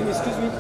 Excuse me.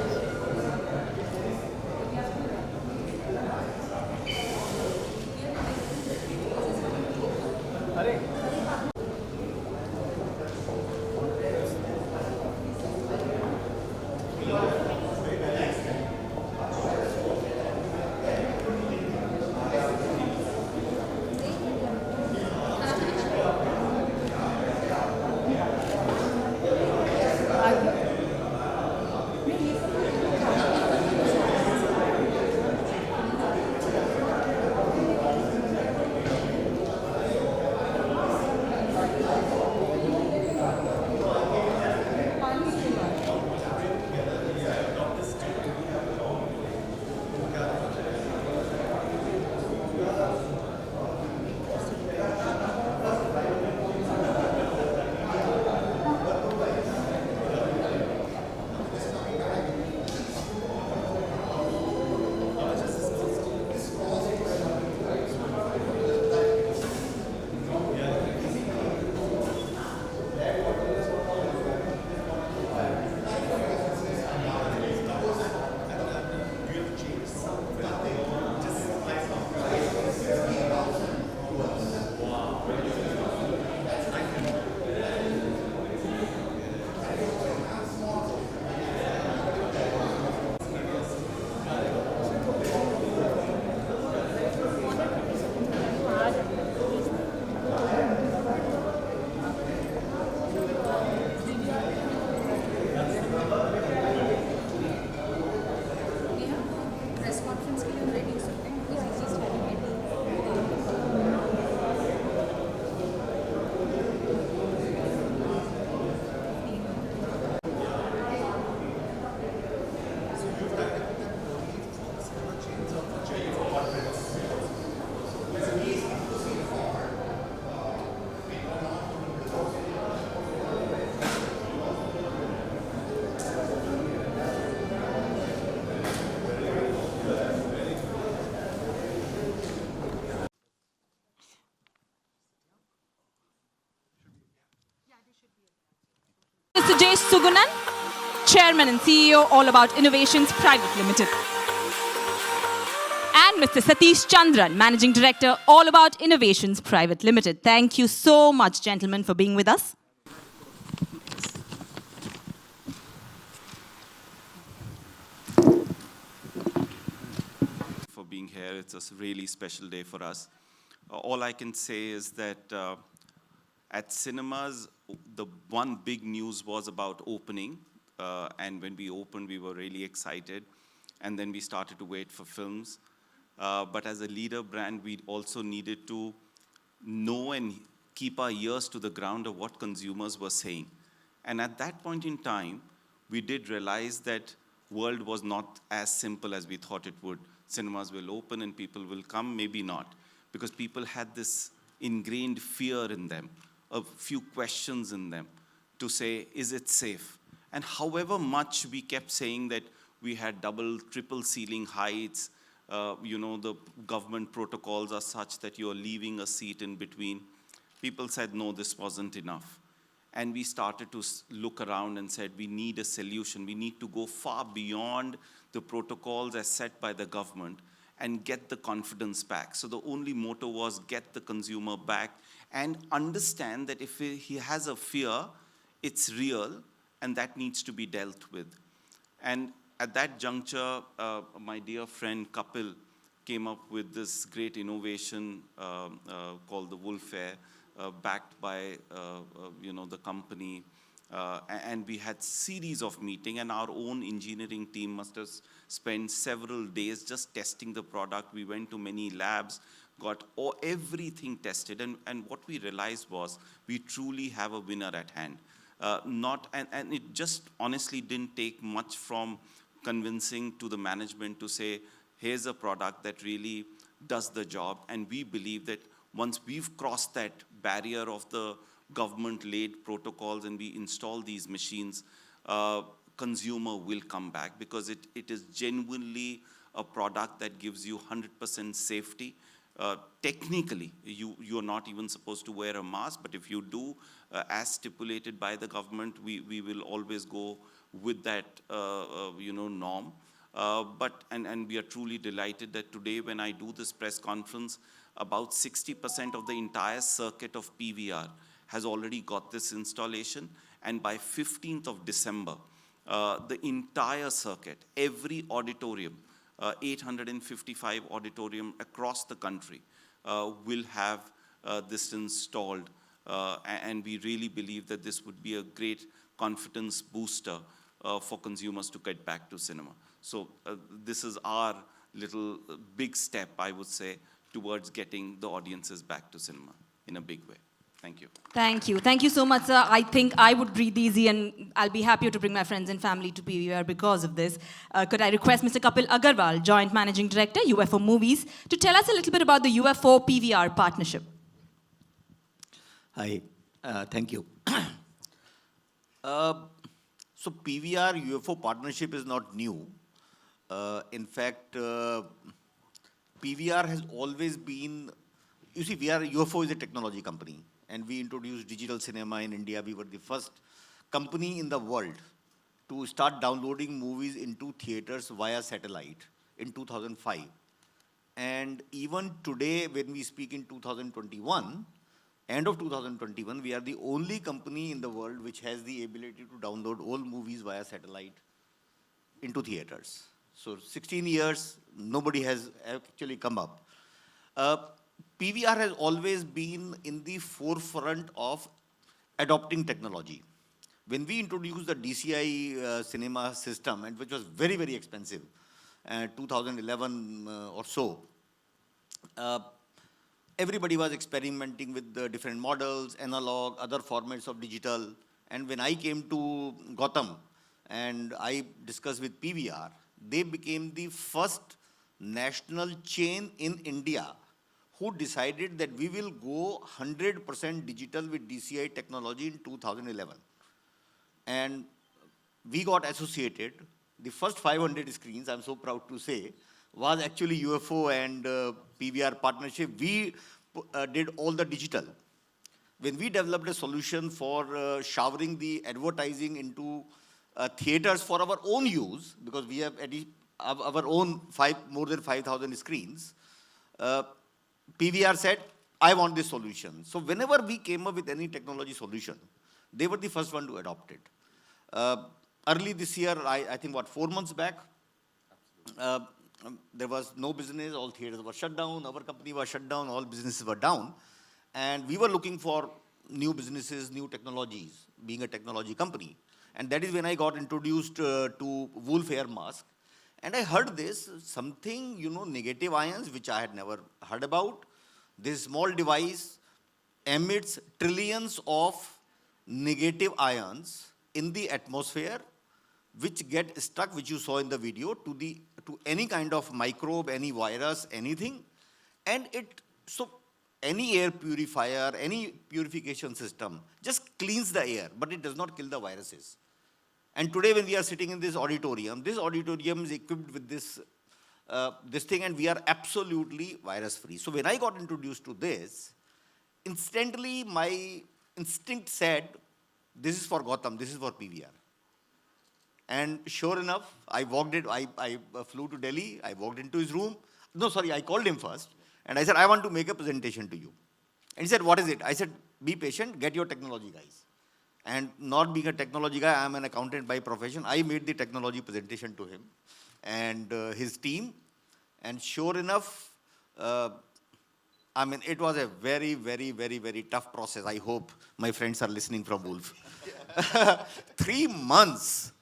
Mr. Jay Sugunan, Chairman and CEO, All About Innovations Private Limited. And Mr. Satish Chandran, Managing Director, All About Innovations Private Limited. Thank you so much, gentlemen, for being with us. For being here. It's a really special day for us. All I can say is that at cinemas, the one big news was about opening. And when we opened, we were really excited. And then we started to wait for films. But as a leader brand, we also needed to know and keep our ears to the ground of what consumers were saying. And at that point in time, we did realize that world was not as simple as we thought it would. Cinemas will open and people will come, maybe not. Because people had this ingrained fear in them, a few questions in them to say, is it safe? And however much we kept saying that we had double, triple ceiling heights, the government protocols are such that you're leaving a seat in between. People said, no, this wasn't enough. And we started to look around and said, we need a solution. We need to go far beyond the protocols as set by the government and get the confidence back. So the only motto was get the consumer back and understand that if he has a fear, it's real and that needs to be dealt with. And at that juncture, my dear friend Kapil came up with this great innovation called the Wolf Air, backed by the company. And we had series of meetings, and our own engineering team must have spent several days just testing the product. We went to many labs, got everything tested, and what we realized was we truly have a winner at hand. And it just honestly didn't take much from convincing to the management to say, here's a product that really does the job. And we believe that once we've crossed that barrier of the government-laid protocols and we install these machines, consumer will come back, because it is genuinely a product that gives you 100% safety. Technically, you're not even supposed to wear a mask, but if you do, as stipulated by the government, we will always go with that norm. And we are truly delighted that today, when I do this press conference, about 60% of the entire circuit of PVR has already got this installation. And by 15th of December, the entire circuit, every auditorium, 855 auditorium across the country will have this installed. And we really believe that this would be a great confidence booster for consumers to get back to cinema. So this is our little big step, I would say, towards getting the audiences back to cinema in a big way. Thank you. Thank you. Thank you so much, sir. I think I would breathe easy, and I'll be happier to bring my friends and family to PVR because of this. Could I request Mr. Kapil Agarwal, Joint Managing Director, UFO Movies, to tell us a little bit about the UFO PVR partnership? Hi, thank you. So PVR UFO partnership is not new. In fact, PVR has always been, you see, UFO is a technology company, and we introduced digital cinema in India. We were the first company in the world to start downloading movies into theaters via satellite in 2005. And even today, when we speak in 2021, end of 2021, we are the only company in the world which has the ability to download all movies via satellite into theaters. So 16 years, nobody has actually come up. PVR has always been in the forefront of adopting technology. When we introduced the DCI cinema system, and which was very, very expensive, 2011 or so, everybody was experimenting with the different models, analog, other formats of digital. And when I came to Gotham and I discussed with PVR, they became the first national chain in India who decided that we will go 100% digital with DCI technology in 2011. And we got associated. The first 500 screens, I'm so proud to say, was actually UFO and PVR partnership. We did all the digital. When we developed a solution for showering the advertising into theaters for our own use, because we have our own more than 5,000 screens, PVR said, I want this solution. So whenever we came up with any technology solution, they were the first one to adopt it. Early this year, I think 4 months back, there was no business, all theaters were shut down, our company was shut down, all businesses were down. And we were looking for new businesses, new technologies, being a technology company. And that is when I got introduced to Wolf Air Mask. And I heard this, something, negative ions, which I had never heard about. This small device emits trillions of negative ions in the atmosphere, which get stuck, which you saw in the video, to any kind of microbe, any virus, anything. And so any air purifier, any purification system just cleans the air, but it does not kill the viruses. And today when we are sitting in this auditorium is equipped with this thing, and we are absolutely virus-free. So when I got introduced to this, instantly my instinct said, this is for Gotham, this is for PVR. And sure enough, I flew to Delhi, I walked into his room. No, sorry, I called him first. And I said, I want to make a presentation to you. And he said, what is it? I said, be patient, get your technology guys. And not being a technology guy, I'm an accountant by profession. I made the technology presentation to him and his team. And sure enough, it was a very, very, very, very tough process. I hope my friends are listening from Wolf. 3 months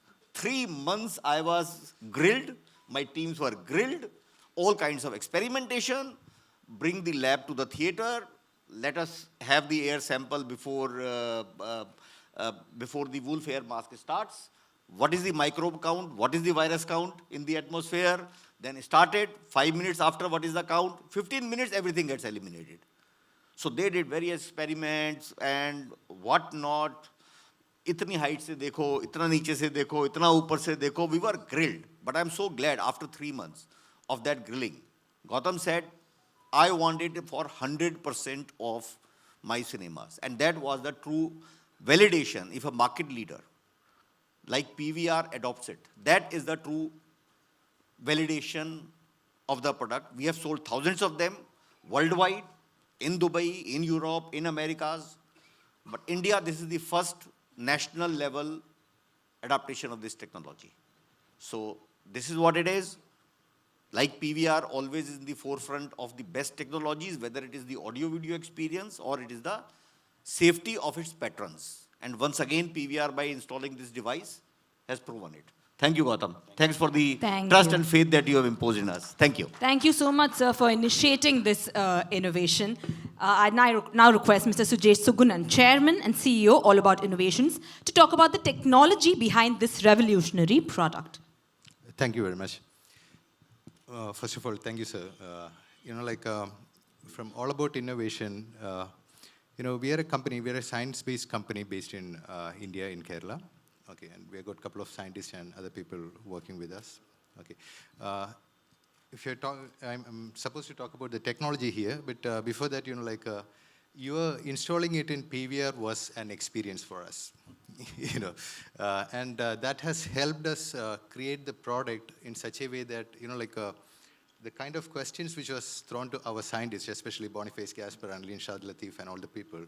I was grilled. My teams were grilled. All kinds of experimentation. Bring the lab to the theater. Let us have the air sample before before the wolf hair mask starts. What is the microbe count? What is the virus count in the atmosphere? Then started, 5 minutes after, what is the count? 15 minutes, everything gets eliminated. So they did various experiments and what not. इतनी height से देखो, इतना नीचे से देखो, इतना ऊपर से देखो. We were grilled. But I'm so glad after 3 months of that grilling, Gautam said, I wanted it for 100% of my cinemas. And that was the true validation. If a market leader like PVR adopts it, that is the true validation of the product. We have sold thousands of them worldwide, in Dubai, in Europe, in Americas. But India, this is the first national level adaptation of this technology. So this is what it is. Like PVR always is in the forefront of the best technologies, whether it is the audio video experience or it is the safety of its patrons. And once again, PVR by installing this device has proven it. Thank you, Gautam. Thanks for the Thank trust you. and faith that you have imposed in us. Thank you. Thank you so much, sir, for initiating this innovation. I now request Mr. Sujesh Sugunan, Chairman and CEO, All About Innovations, to talk about the technology behind this revolutionary product. Thank you very much. First of all, thank you, sir. From All About Innovation, we are a company, we are a science-based company based in India, in Kerala. Okay, and we have got a couple of scientists and other people working with us. Okay. If you're I'm supposed to talk about the technology here, but before that, you are installing it in PVR was an experience for us. And that has helped us create the product in such a way that, the kind of questions which was thrown to our scientists, especially Boniface Gasper and Linshad Latif and all the people,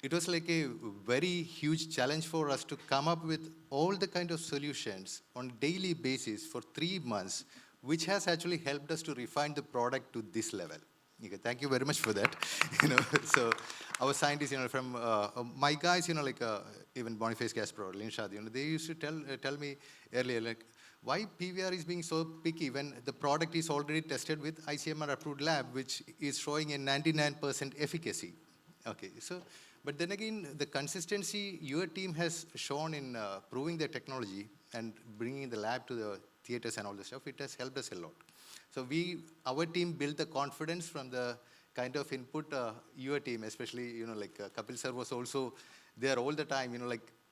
it was like a very huge challenge for us to come up with all the kind of solutions on a daily basis for 3 months, which has actually helped us to refine the product to this level. Okay, thank you very much for that. So our scientists, from my guys, even Boniface Gasper or Linshad, they used to tell me earlier, why PVR is being so picky when the product is already tested with ICMR approved lab, which is showing a 99% efficacy. Okay, so, but then again, the consistency your team has shown in proving the technology and bringing the lab to the theaters and all this stuff, it has helped us a lot. So our team built the confidence from the kind of input your team, especially, Kapil sir was also there all the time,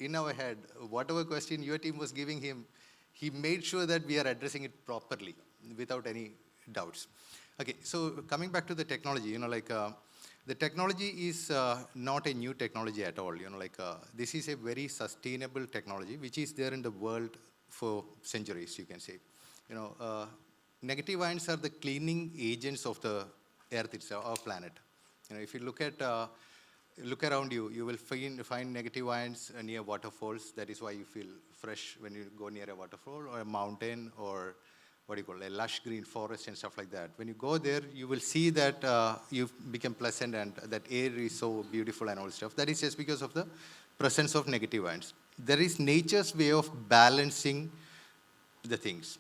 in our head, whatever question your team was giving him, he made sure that we are addressing it properly without any doubts. Okay, so coming back to the technology, the technology is not a new technology at all. This is a very sustainable technology which is there in the world for centuries, you can say. Negative ions are the cleaning agents of the Earth itself, our planet. If you look around you, you will find negative ions near waterfalls. That is why you feel fresh when you go near a waterfall or a mountain or a lush green forest and stuff like that. When you go there, you will see that you become pleasant and that air is so beautiful and all stuff. That is just because of the presence of negative ions. There is nature's way of balancing the things,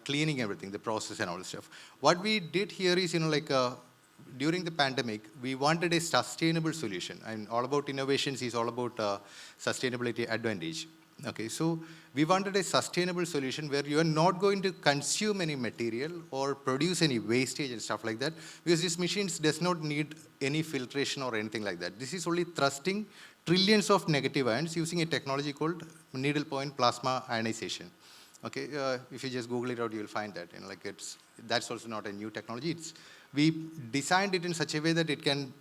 cleaning everything, the process and all this stuff. What we did here is, during the pandemic, we wanted a sustainable solution. And All About Innovations is all about sustainability advantage. Okay, so we wanted a sustainable solution where you are not going to consume any material or produce any wastage and stuff like that, because these machines does not need any filtration or anything like that. This is only thrusting trillions of negative ions using a technology called needle point plasma ionization. Okay, if you just Google it out, you will find that. That's also not a new technology. We designed it in such a way that it can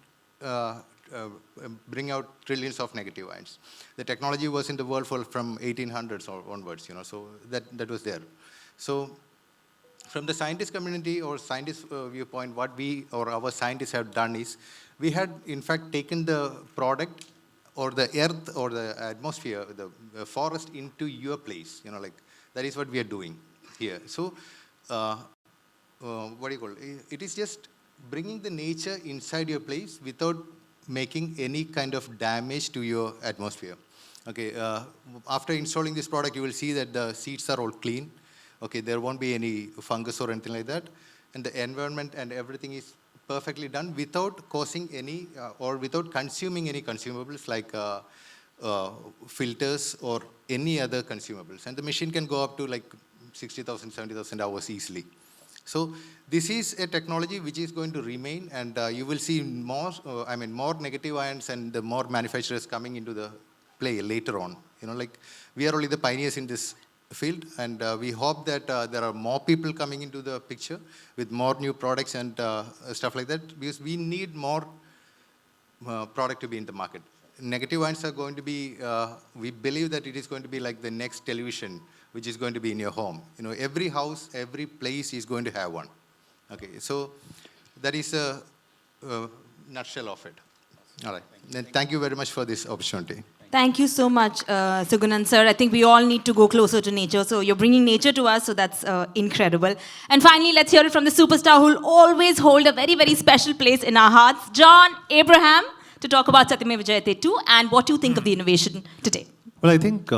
bring out trillions of negative ions. The technology was in the world from 1800s onwards, so that was there. So from the scientist community or scientist viewpoint, what we or our scientists have done is, we had in fact taken the product or the earth or the atmosphere, the forest into your place, that is what we are doing here. So it is just bringing the nature inside your place without making any kind of damage to your atmosphere. Okay, after installing this product, you will see that the seats are all clean. Okay, there won't be any fungus or anything like that. And the environment and everything is perfectly done without causing any or without consuming any consumables like filters or any other consumables. And the machine can go up to like 60,000, 70,000 hours easily. So this is a technology which is going to remain, and you will see more, more negative ions and the more manufacturers coming into the play later on. Like we are only the pioneers in this field, and we hope that there are more people coming into the picture with more new products and stuff like that, because we need more product to be in the market. Negative ions are going to be, we believe that it is going to be like the next television, which is going to be in your home. Every house, every place is going to have one. Okay, so that is a nutshell of it. All right, then thank you very much for this opportunity. Thank you so much, Sugunan sir. I think we all need to go closer to nature. So you're bringing nature to us, so that's incredible. And finally, let's hear it from the superstar who will always hold a very, very special place in our hearts, John Abraham, to talk about Satyameva Jayate 2 and what you think of the innovation today. Well, I think,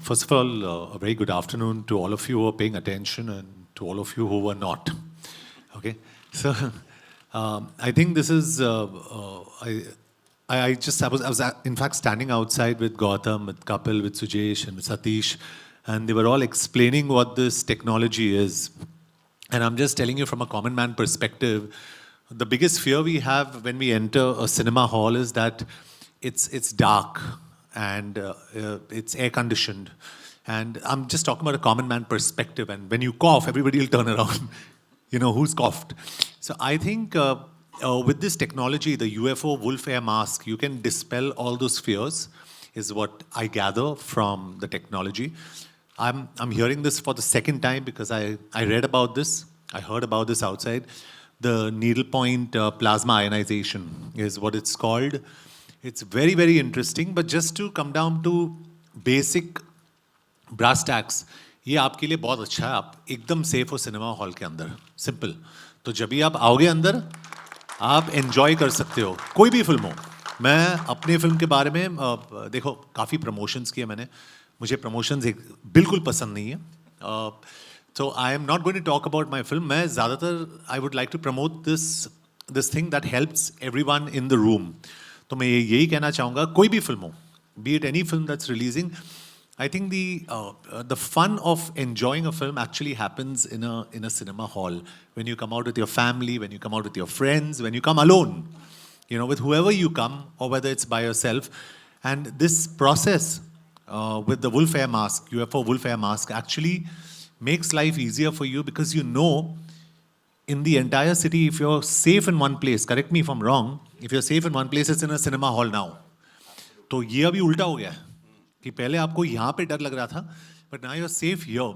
first of all, a very good afternoon to all of you who are paying attention and to all of you who were not. Okay? So, I think this is, I was in fact standing outside with Gautam, with Kapil, with Sujesh and with Satish, and they were all explaining what this technology is. And I'm just telling you from a common man perspective, the biggest fear we have when we enter a cinema hall is that it's dark and it's air conditioned. And I'm just talking about a common man perspective. And when you cough, everybody will turn around. Who's coughed. So I think with this technology, the UFO Wolf Air Mask, you can dispel all those fears, is what I gather from the technology. I'm hearing this for the second time because I read about this. I heard about this outside. The needlepoint plasma ionization is what it's called. It's very, very interesting. But just to come down to basic brass tacks, ये आपके लिए बहुत अच्छा है. आप एकदम safe हो cinema hall के अंदर. सिंपल. तो जब भी आप आओगे अंदर, आप एंजॉय कर सकते हो कोई भी फिल्म हो. मैं अपने फिल्म के बारे में देखो काफ़ी प्रमोशंस किए मैंने. मुझे प्रमोशंस बिल्कुल पसंद नहीं है. So I am not going to talk about my film. मैं ज़्यादातर I would like to promote this thing that helps everyone in the room. तो मैं यही कहना चाहूँगा, कोई भी फिल्म हो, be it any film that's releasing, I think the fun of enjoying a film actually happens in a cinema hall. When you come out with your family, when you come out with your friends, when you come alone, with whoever you come, or whether it's by yourself. And this process with the Wolf Air Mask, UFO Wolf Air Mask, actually makes life easier for you, because in the entire city, if you're safe in one place, correct me if I'm wrong, if you're safe in one place, it's in a cinema hall now. तो ये अभी उल्टा हो गया है कि पहले आपको यहाँ पे डर लग रहा था, but now you're safe here.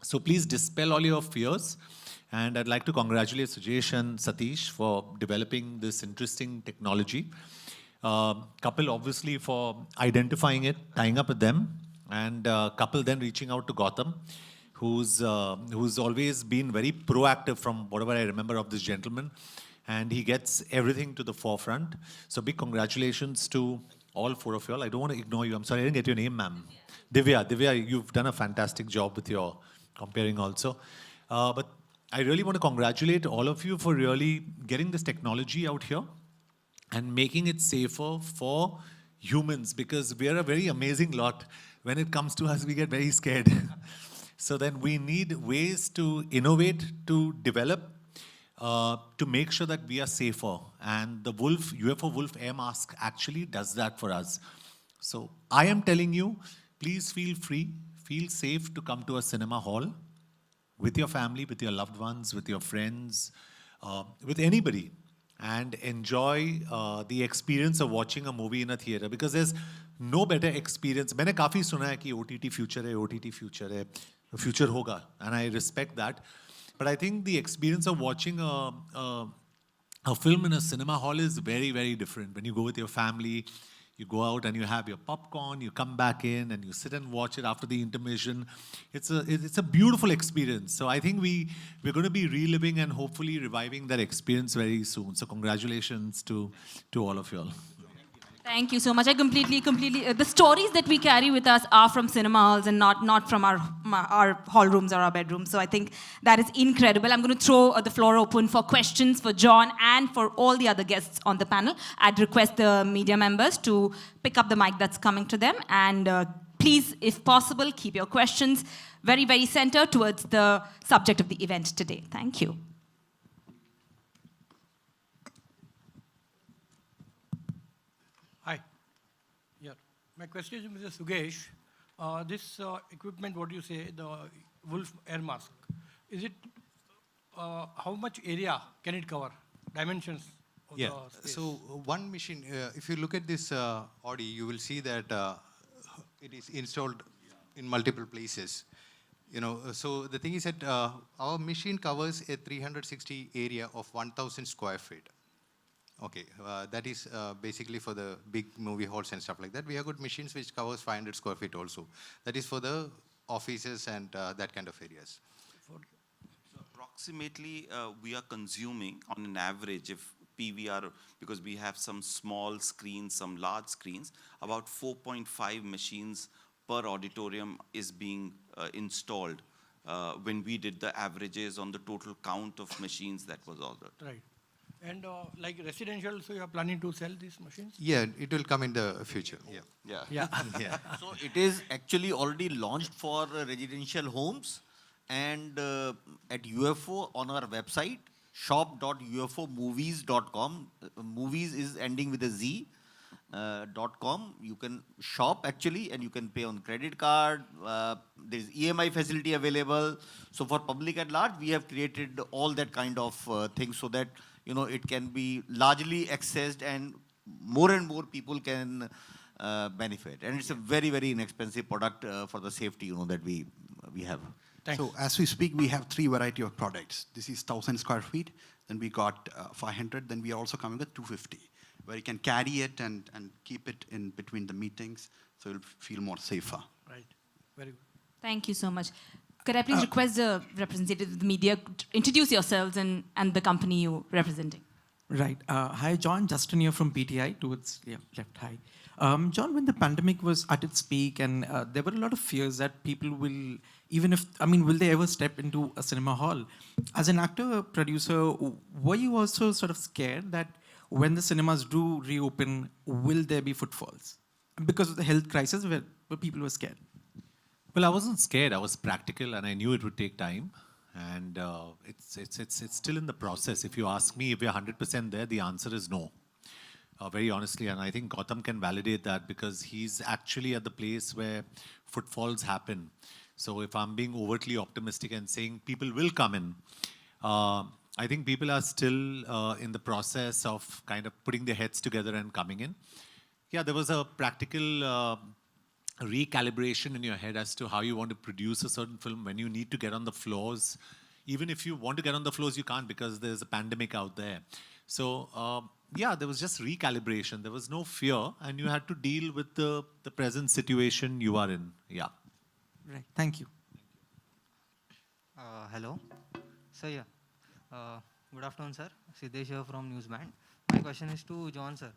So please dispel all your fears. And I'd like to congratulate Sujesh and Satish for developing this interesting technology. Kapil, obviously, for identifying it, tying up with them, and Kapil then reaching out to Gautam, who's always been very proactive from whatever I remember of this gentleman, and he gets everything to the forefront. So big congratulations to all four of you all. I don't want to ignore you. I'm sorry, I didn't get your name, ma'am. Divya, you've done a fantastic job with your comparing also. But I really want to congratulate all of you for really getting this technology out here and making it safer for humans, because we are a very amazing lot. When it comes to us, we get very scared. So then we need ways to innovate, to develop, to make sure that we are safer. And the UFO Wolf Air Mask actually does that for us. So I am telling you, please feel free, feel safe to come to a cinema hall with your family, with your loved ones, with your friends, with anybody, and enjoy the experience of watching a movie in a theater, because there's no better experience. मैंने काफ़ी सुना है कि OTT future है, OTT future है, future होगा, and I respect that. But I think the experience of watching a film in a cinema hall is very, very different. When you go with your family, you go out and you have your popcorn, you come back in and you sit and watch it after the intermission. It's a beautiful experience. So I think we're going to be reliving and hopefully reviving that experience very soon. So congratulations to all of you all. Thank you so much. I completely, the stories that we carry with us are from cinema halls and not from our hall rooms or our bedrooms. So I think that is incredible. I'm going to throw the floor open for questions for John and for all the other guests on the panel. I'd request the media members to pick up the mic that's coming to them. And please, if possible, keep your questions very, very centered towards the subject of the event today. Thank you. Hi. Yeah. My question is to Mr. Sugesh. This equipment, what you say, the Wolf air mask, is it, how much area can it cover? Dimensions of Yeah. the space? So one machine, if you look at this Audi, you will see that it is installed in multiple places. You know, so the thing is that our machine covers a 360 area of 1,000 square feet. Okay, that is basically for the big movie halls and stuff like that. We have got machines which covers 500 square feet also. That is for the offices and that kind of areas. So approximately, we are consuming on an average, if PVR, because we have some small screens, some large screens, about 4.5 machines per auditorium is being installed when we did the averages on the total count of machines that was ordered. Right. And like residential, so you are planning to sell these machines? Yeah, it will come in the future. Yeah. Yeah. Yeah. Yeah. So it is actually already launched for residential homes and at UFO on our website, shop.ufomovies.com. Movies is ending with a Z. .com. You can shop actually and you can pay on credit card. There is EMI facility available. So for public at large, we have created all that kind of things so that it can be largely accessed and more people can benefit. And it's a very, very inexpensive product for the safety that we have. Thanks. So as we speak, we have 3 variety of products. This is 1,000 square feet. Then we got 500. Then we are also coming with 250, where you can carry it and keep it in between the meetings, so you'll feel more safer. Right. Very good. Thank you so much. Could I please request the representative of the media to introduce yourselves and the company you're representing? Right. Hi, John. Justin here from PTI. Towards left. Hi. John, when the pandemic was at its peak and there were a lot of fears that people will, will they ever step into a cinema hall? As an actor, producer, were you also sort of scared that when the cinemas do reopen, will there be footfalls? Because of the health crisis where people were scared. Well, I wasn't scared. I was practical, and I knew it would take time. And it's still in the process. If you ask me if we're 100% there, the answer is no. Very honestly, and I think Gautam can validate that because he's actually at the place where footfalls happen. So if I'm being overtly optimistic and saying people will come in, I think people are still in the process of kind of putting their heads together and coming in. Yeah, there was a practical recalibration in your head as to how you want to produce a certain film, when you need to get on the floors. Even if you want to get on the floors, you can't because there's a pandemic out there. So, yeah, there was just recalibration. There was no fear, and you had to deal with the present situation you are in. Yeah. Right. Thank you. Hello. So, yeah. Good afternoon, sir. Siddesh here from Newsband. My question is to John, sir.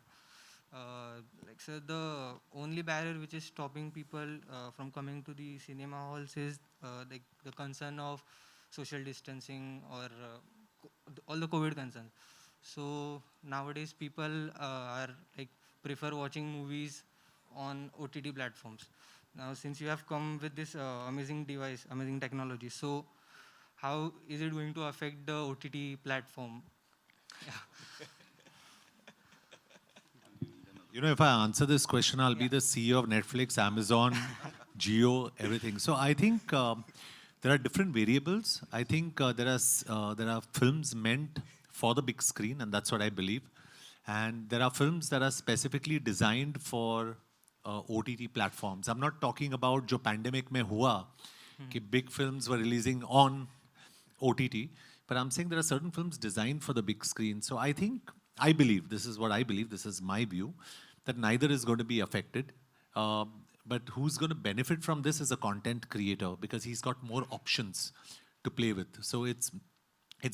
Sir, the only barrier which is stopping people from coming to the cinema halls is the concern of social distancing or all the COVID concerns. So nowadays people prefer watching movies on OTT platforms. Now, since you have come with this amazing device, amazing technology, so how is it going to affect the OTT platform? Yeah. You know, if I answer this question, I'll be the CEO of Netflix, Amazon, Jio, everything. So I think there are different variables. I think there are films meant for the big screen, and that's what I believe. And there are films that are specifically designed for OTT platforms. I'm not talking about jo pandemic mein hua, ki big films were releasing on OTT, but I'm saying there are certain films designed for the big screen. So I believe, this is what I believe, this is my view, that neither is going to be affected. But who's going to benefit from this is a content creator because he's got more options to play with. So it's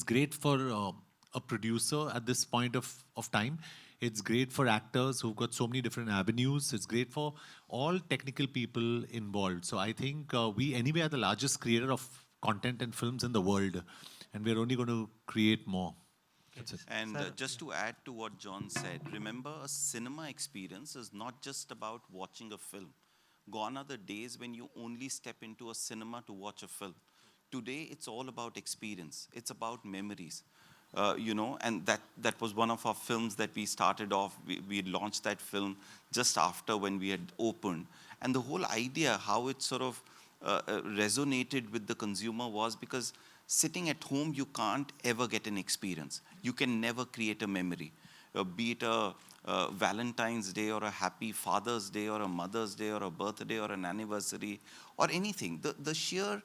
great for a producer at this point of time. It's great for actors who've got so many different avenues. It's great for all technical people involved. So I think we anyway are the largest creator of content and films in the world, and we're only going to create more. That's it. And just to add to what John said, remember, a cinema experience is not just about watching a film. Gone are the days when you only step into a cinema to watch a film. Today, it's all about experience. It's about memories. And that was one of our films that we started off. We launched that film just after when we had opened. And the whole idea, how it sort of resonated with the consumer was because sitting at home, you can't ever get an experience. You can never create a memory, be it a Valentine's Day or a happy Father's Day or a Mother's Day or a birthday or an anniversary or anything. The sheer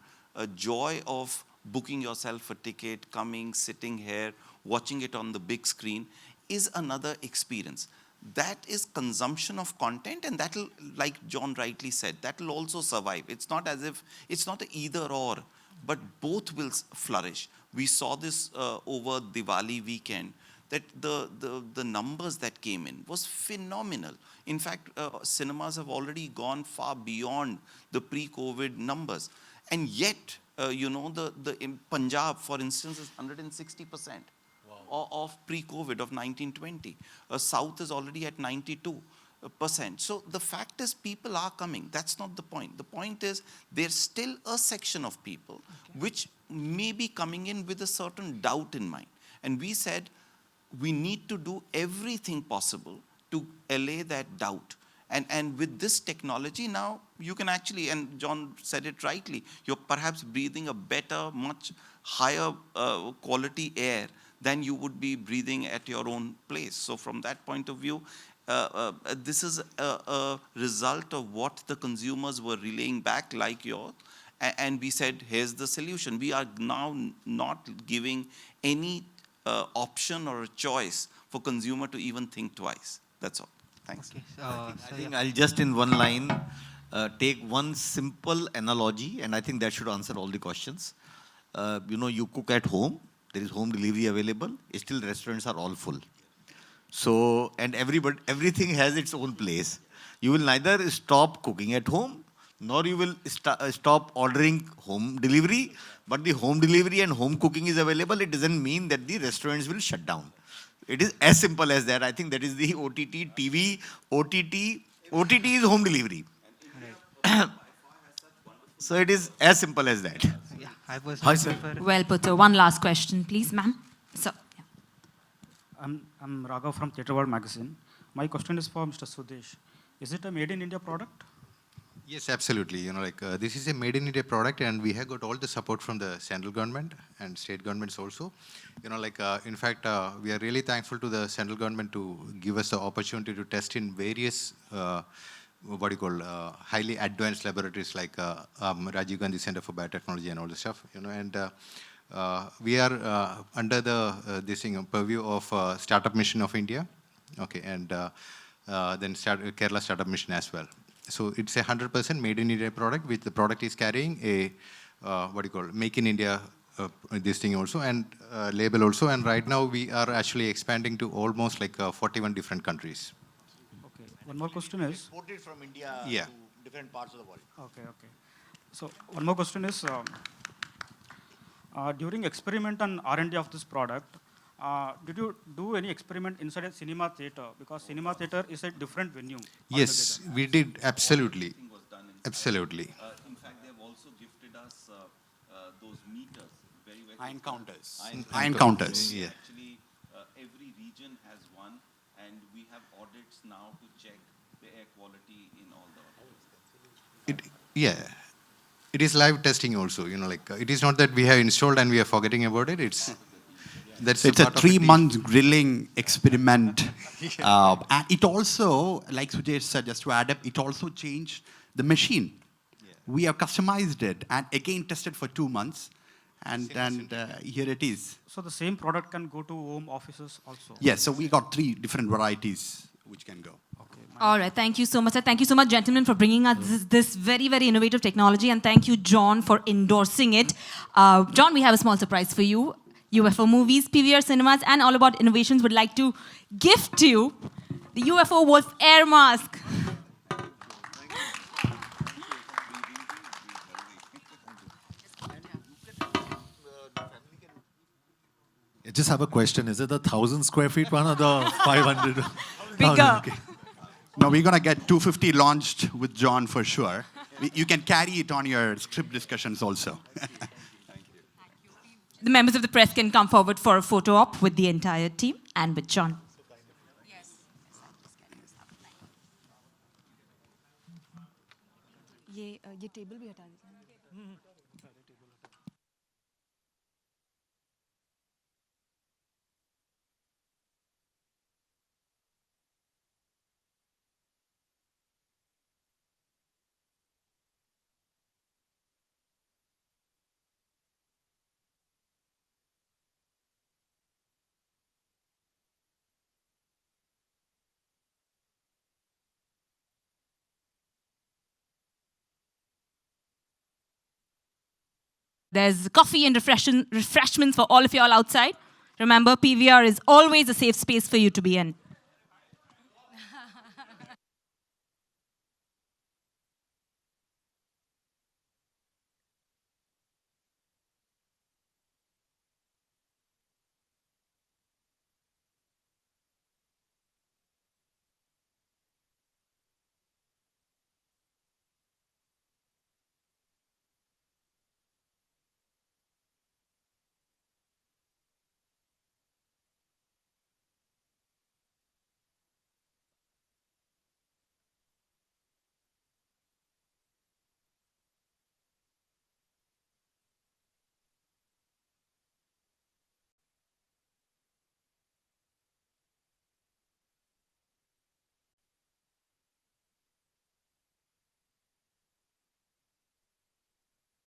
joy of booking yourself a ticket, coming, sitting here, watching it on the big screen is another experience. That is consumption of content, and that'll, like John rightly said, that'll also survive. It's not as if, it's not either or, but both will flourish. We saw this over Diwali weekend, that the numbers that came in was phenomenal. In fact, cinemas have already gone far beyond the pre-COVID numbers. And yet, in Punjab, for instance, is 160% of pre-COVID of 1920. South is already at 92%. So the fact is, people are coming. That's not the point. The point is, there's still a section of people which may be coming in with a certain doubt in mind. And we said, we need to do everything possible to allay that doubt. And with this technology now, you can actually, and John said it rightly, you're perhaps breathing a better, much higher quality air than you would be breathing at your own place. So from that point of view, this is a result of what the consumers were relaying back, like yours. And we said, here's the solution. We are now not giving any option or a choice for consumer to even think twice. That's all. Thanks. Okay. I think I'll just in one line take one simple analogy, and I think that should answer all the questions. You cook at home, there is home delivery available, still restaurants are all full. So, and everything has its own place. You will neither stop cooking at home, nor you will stop ordering home delivery, but the home delivery and home cooking is available. It doesn't mean that the restaurants will shut down. It is as simple as that. I think that is the OTT, TV, OTT is home delivery. Right. So it is as simple as that. Yeah, I personally prefer. Well put, sir. One last question, please, ma'am. Sir. Yeah. I'm Raghav from Theatre World Magazine. My question is for Mr. Sudesh. Is it a made in India product? Yes, absolutely. This is a made in India product, and we have got all the support from the central government and state governments also. In fact, we are really thankful to the central government to give us the opportunity to test in various, highly advanced laboratories like Rajiv Gandhi Center for Biotechnology and all the stuff. We are under the purview of Startup Mission of India, and then Kerala Startup Mission as well. So it's a 100% made in India product, which the product is carrying a, Make in India this thing also, and label also. And right now we are actually expanding to almost 41 different countries. Okay. One more question is. Exported from India to different parts of the world. Okay. So one more question is, during experiment and R&D of this product, did you do any experiment inside a cinema theater? Because cinema theater is a different venue. Yes, we did, absolutely. Absolutely. In fact, they have also gifted us those meters, very, very Iron counters. Iron counters. Yeah. Actually, every region has one, and we have audits now to check the air quality in all the audits. It is live testing also. It is not that we have installed and we are forgetting about it. It's It's a 3-month grilling experiment. And it also, like Sujesh said, just to add up, it also changed the machine. Yeah. We have customized it and again tested for 2 months. And here it is. So the same product can go to home offices also? Yes, so we got 3 different varieties which can go. Okay. All right. Thank you so much, sir. Thank you so much, gentlemen, for bringing us this very, very innovative technology. And thank you, John, for endorsing it. John, we have a small surprise for you. UFO Movies, PVR Cinemas, and All About Innovations would like to gift you the UFO Wolf Air Mask. I just have a question. Is it the 1,000 square feet one or the 500? Bigger. Okay. No, we're going to get 250 launched with John for sure. You can carry it on your script discussions also. The members of the press can come forward for a photo op with the entire team and with John. ये table भी हटा दीजिए। There's coffee and refreshments for all of you all outside. Remember, PVR is always a safe space for you to be in.